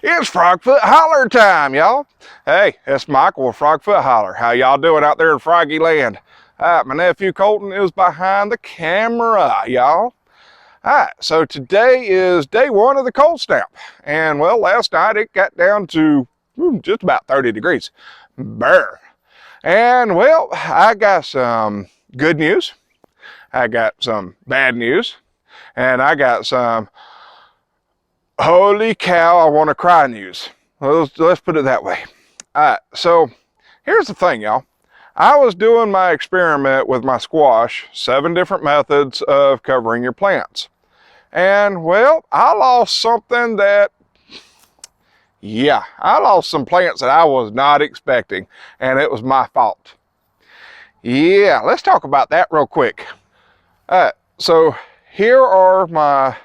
It's Frogfoot Holler time, y'all. Hey, it's Michael with Frogfoot Holler. How y'all doing out there in Froggy Land? My nephew Colton is behind the camera, y'all. So today is day one of the cold snap. And well, last night it got down to just about 30 degrees. Brr. And well, I got some good news. I got some bad news. And I got some holy cow, I want to cry news. Let's put it that way. So here's the thing, y'all. I was doing my experiment with my squash, 7 different methods of covering your plants. And well, I lost something that, I lost some plants that I was not expecting, and it was my fault. Yeah, let's talk about that real quick. So here are my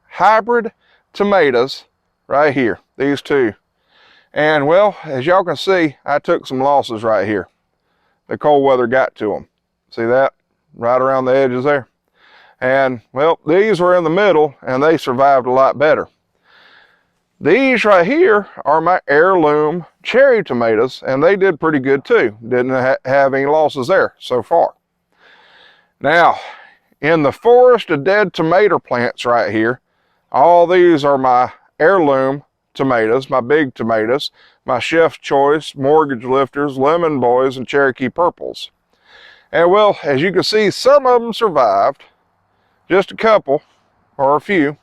hybrid tomatoes right here, these two. And well, as y'all can see, I took some losses right here. The cold weather got to them. See that? Right around the edges there. And well, these were in the middle and they survived a lot better. These right here are my heirloom cherry tomatoes, and they did pretty good too. Didn't have any losses there so far. Now, in the forest of dead tomato plants right here, all these are my heirloom tomatoes, my big tomatoes, my Chef's Choice, Mortgage Lifters, Lemon Boys, and Cherokee Purples. And well, as you can see, some of them survived, just a couple or a few,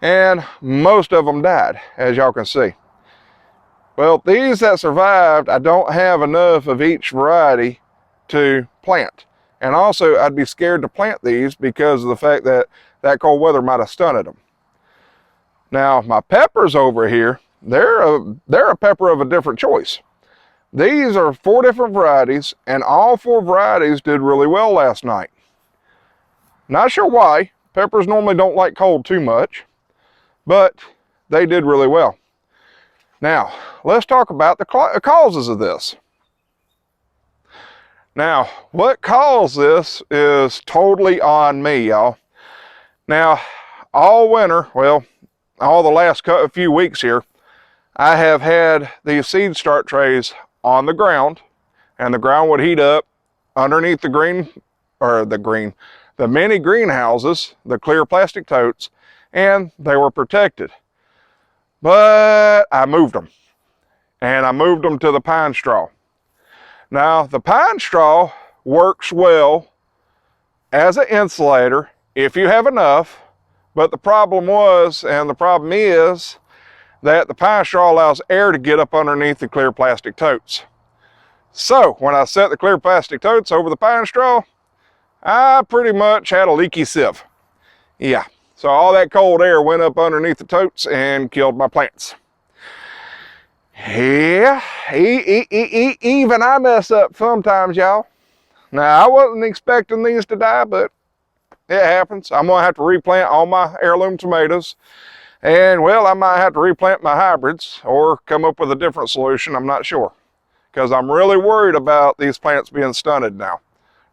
and most of them died, as y'all can see. Well, these that survived, I don't have enough of each variety to plant. And also, I'd be scared to plant these because of the fact that that cold weather might have stunted them. Now, my peppers over here, they're a pepper of a different choice. These are 4 different varieties, and all 4 varieties did really well last night. Not sure why. Peppers normally don't like cold too much, but they did really well. Now, let's talk about the causes of this. Now, what caused this is totally on me, y'all. Now, all winter, well, all the last few weeks here, I have had these seed start trays on the ground, and the ground would heat up underneath the mini greenhouses, the clear plastic totes, and they were protected. But I moved them, and I moved them to the pine straw. Now, the pine straw works well as an insulator if you have enough, but the problem is that the pine straw allows air to get up underneath the clear plastic totes. So, when I set the clear plastic totes over the pine straw, I pretty much had a leaky sieve. Yeah, so all that cold air went up underneath the totes and killed my plants. Yeah, even I mess up sometimes, y'all. Now, I wasn't expecting these to die, but it happens. I'm gonna have to replant all my heirloom tomatoes. And well, I might have to replant my hybrids or come up with a different solution, I'm not sure. Because I'm really worried about these plants being stunted now.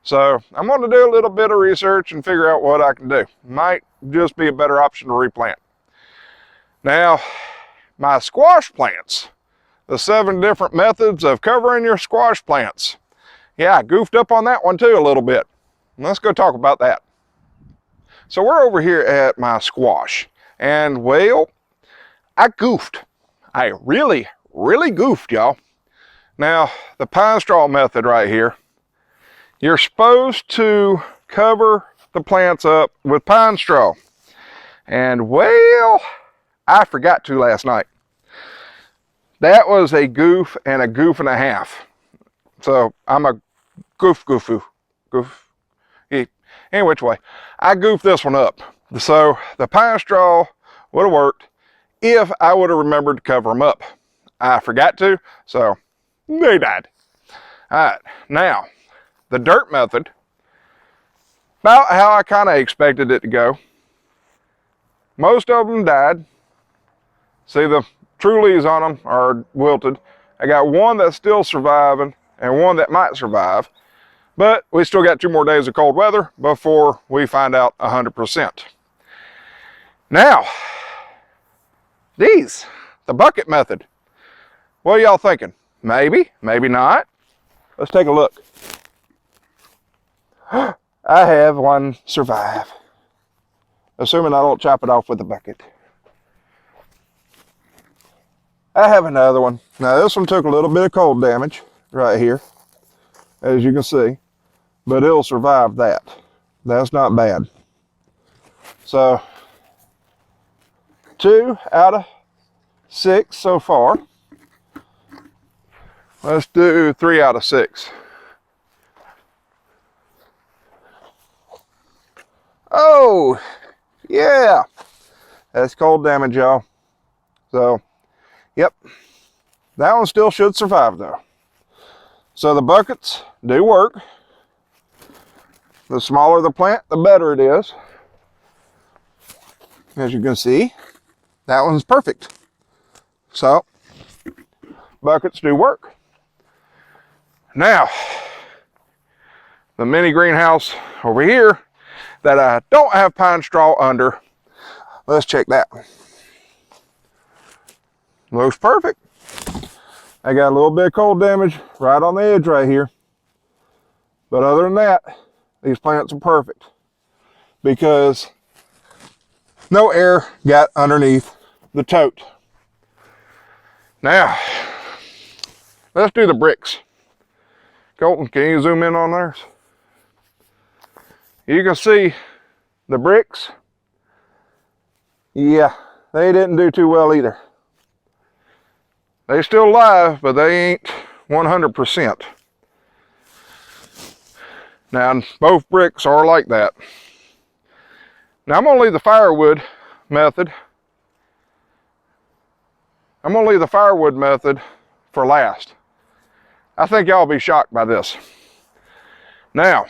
So I'm gonna do a little bit of research and figure out what I can do. Might just be a better option to replant. Now, my squash plants, the 7 different methods of covering your squash plants. Yeah, I goofed up on that one too a little bit. Let's go talk about that. So we're over here at my squash, and well, I goofed. I really goofed, y'all. Now, the pine straw method right here, you're supposed to cover the plants up with pine straw. And well, I forgot to last night. That was a goof and a half. So I'm a goof. Any which way, I goofed this one up. So the pine straw would have worked if I would have remembered to cover them up. I forgot to, so they died. All right, now the dirt method, about how I kind of expected it to go. Most of them died. See, the true leaves on them are wilted. I got one that's still surviving and one that might survive, but we still got 2 more days of cold weather before we find out 100%. Now, these the bucket method. What are y'all thinking? Maybe, maybe not. Let's take a look. I have one survive. Assuming I don't chop it off with a bucket. I have another one. Now this one took a little bit of cold damage right here, as you can see, but it'll survive that. That's not bad. So 2 out of 6 so far. Let's do 3 out of 6. Oh, yeah. That's cold damage, y'all. So, yep. That one still should survive, though. So the buckets do work. The smaller the plant, the better it is. As you can see, that one's perfect. So, buckets do work. Now, the mini greenhouse over here that I don't have pine straw under, let's check that. Looks perfect. I got a little bit of cold damage right on the edge right here. But other than that, these plants are perfect because no air got underneath the tote. Now, let's do the bricks. Colton, can you zoom in on theirs? You can see the bricks. Yeah, they didn't do too well either. They still alive, but they ain't 100%. Now, both bricks are like that. Now, I'm gonna leave the firewood method. I'm gonna leave the firewood method for last. I think y'all will be shocked by this. Now,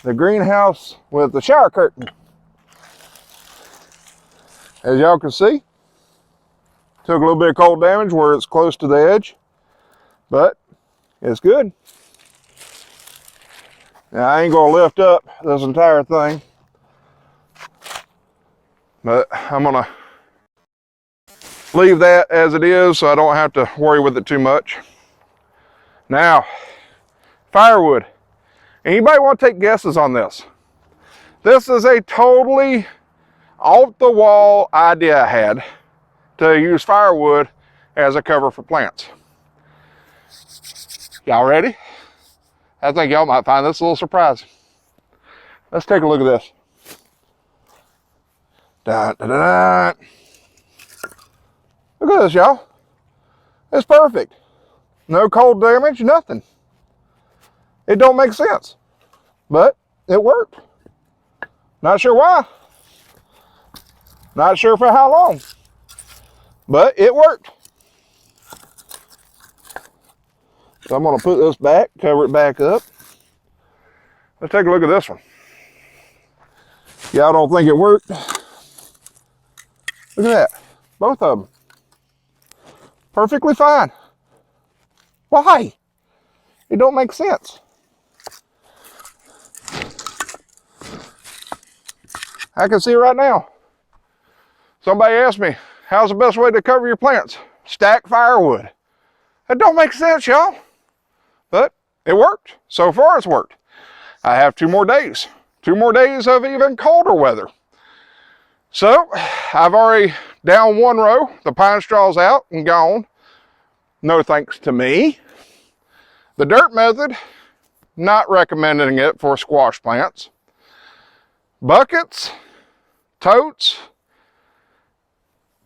the greenhouse with the shower curtain. As y'all can see, took a little bit of cold damage where it's close to the edge, but it's good. Now, I ain't gonna lift up this entire thing, but I'm gonna leave that as it is so I don't have to worry with it too much. Now, firewood. Anybody want to take guesses on this? This is a totally off-the-wall idea I had to use firewood as a cover for plants. Y'all ready? I think y'all might find this a little surprising. Let's take a look at this. Dun, dun, dun, dun. Look at this, y'all. It's perfect. No cold damage, nothing. It don't make sense, but it worked. Not sure why. Not sure for how long, but it worked. So I'm gonna put this back, cover it back up. Let's take a look at this one. Y'all don't think it worked? Look at that, both of them. Perfectly fine. Why? It don't make sense. I can see it right now. Somebody asked me, how's the best way to cover your plants? Stack firewood. It don't make sense, y'all. But it worked. So far it's worked. I have 2 more days. 2 more days of even colder weather. So I've already down 1 row. The pine straw's out and gone. No thanks to me. The dirt method, not recommending it for squash plants. Buckets, totes,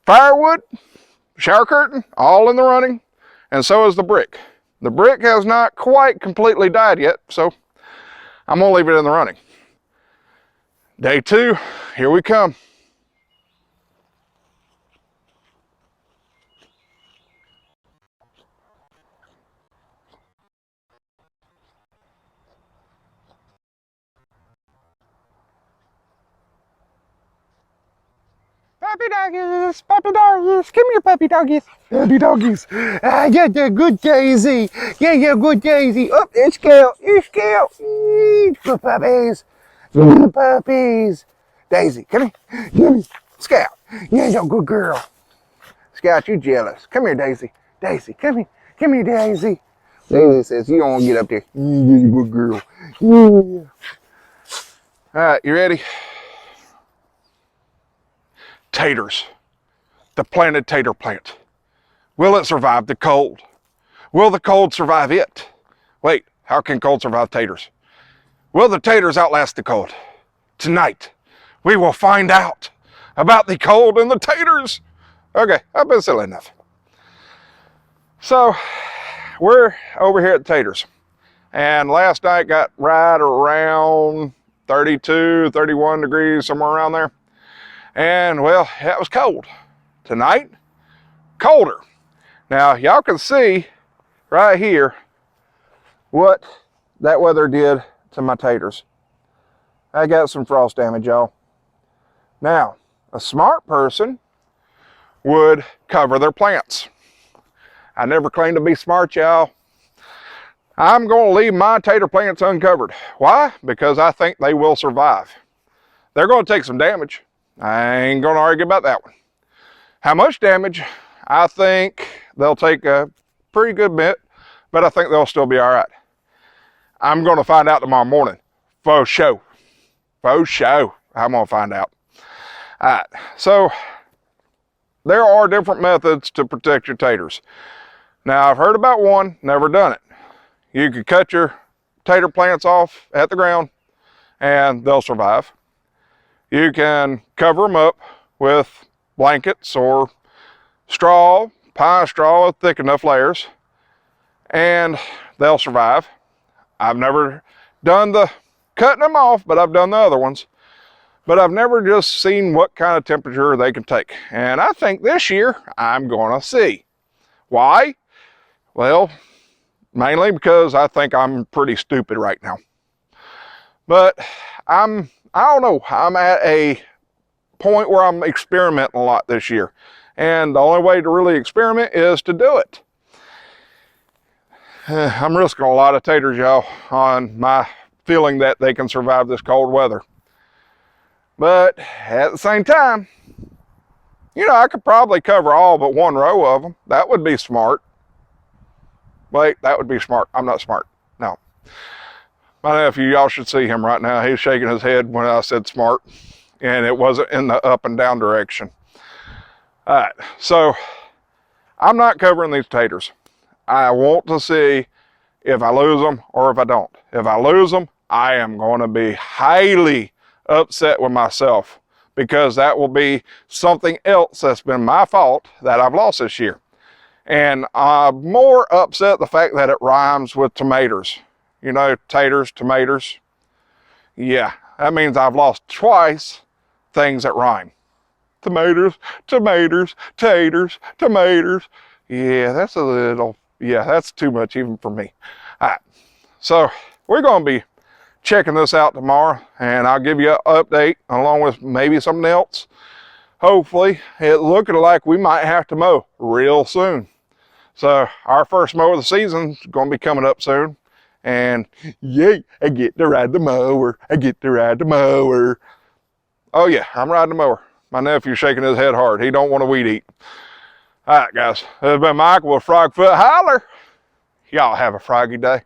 firewood, shower curtain, all in the running, and so is the brick. The brick has not quite completely died yet, so I'm gonna leave it in the running. Day 2, here we come. Puppy doggies, come here, puppy doggies. Puppy doggies. Yeah, good Daisy. Yeah, good Daisy. Oh, it's Scout, good puppies. Good puppies. Daisy, come here. Scout. Yeah, you're a good girl. Scout, you jealous. Come here, Daisy. Daisy, come here. Come here, Daisy. Daisy says, you don't want to get up there. You good girl. Yeah. All right, you ready? Taters. The planted tater plant. Will it survive the cold? Will the cold survive it? Wait, how can cold survive taters? Will the taters outlast the cold? Tonight, we will find out about the cold and the taters. Okay, I've been silly enough. So, we're over here at the taters. And last night got right around 32, 31 degrees, somewhere around there. And, well, it was cold. Tonight, colder. Now, y'all can see right here what that weather did to my taters. I got some frost damage, y'all. Now, a smart person would cover their plants. I never claimed to be smart, y'all. I'm going to leave my tater plants uncovered. Why? Because I think they will survive. They're going to take some damage. I ain't going to argue about that one. How much damage? I think they'll take a pretty good bit, but I think they'll still be all right. I'm going to find out tomorrow morning. For sure. For sure. I'm going to find out. All right. So, there are different methods to protect your taters. Now, I've heard about one, never done it. You could cut your tater plants off at the ground and they'll survive. You can cover them up with blankets or straw, pine straw, thick enough layers, and they'll survive. I've never done the cutting them off, but I've done the other ones. But I've never just seen what kind of temperature they can take. And I think this year I'm going to see. Why? Well, mainly because I think I'm pretty stupid right now. But I don't know, I'm at a point where I'm experimenting a lot this year. And the only way to really experiment is to do it. I'm risking a lot of taters, y'all, on my feeling that they can survive this cold weather. But at the same time, you know, I could probably cover all but one row of them. That would be smart. Wait, that would be smart. I'm not smart. No. My nephew, y'all should see him right now. He's shaking his head when I said smart. And it wasn't in the up and down direction. All right, so I'm not covering these taters. I want to see if I lose them or if I don't. If I lose them, I am going to be highly upset with myself because that will be something else that's been my fault that I've lost this year. And I'm more upset the fact that it rhymes with tomatoes. You know, taters, tomatoes. Yeah, that means I've lost twice things that rhyme. Tomatoes, tomatoes, taters, tomatoes. Yeah, that's a little, yeah, that's too much even for me. All right, so we're going to be checking this out tomorrow, and I'll give you an update along with maybe something else. Hopefully, it's looking like we might have to mow real soon. So our first mow of the season is going to be coming up soon. And yay, I get to ride the mower. I get to ride the mower. Oh yeah, I'm riding the mower. My nephew's shaking his head hard. He don't want to weed eat. All right, guys. This has been Michael with Frogfoot Holler. Y'all have a froggy day.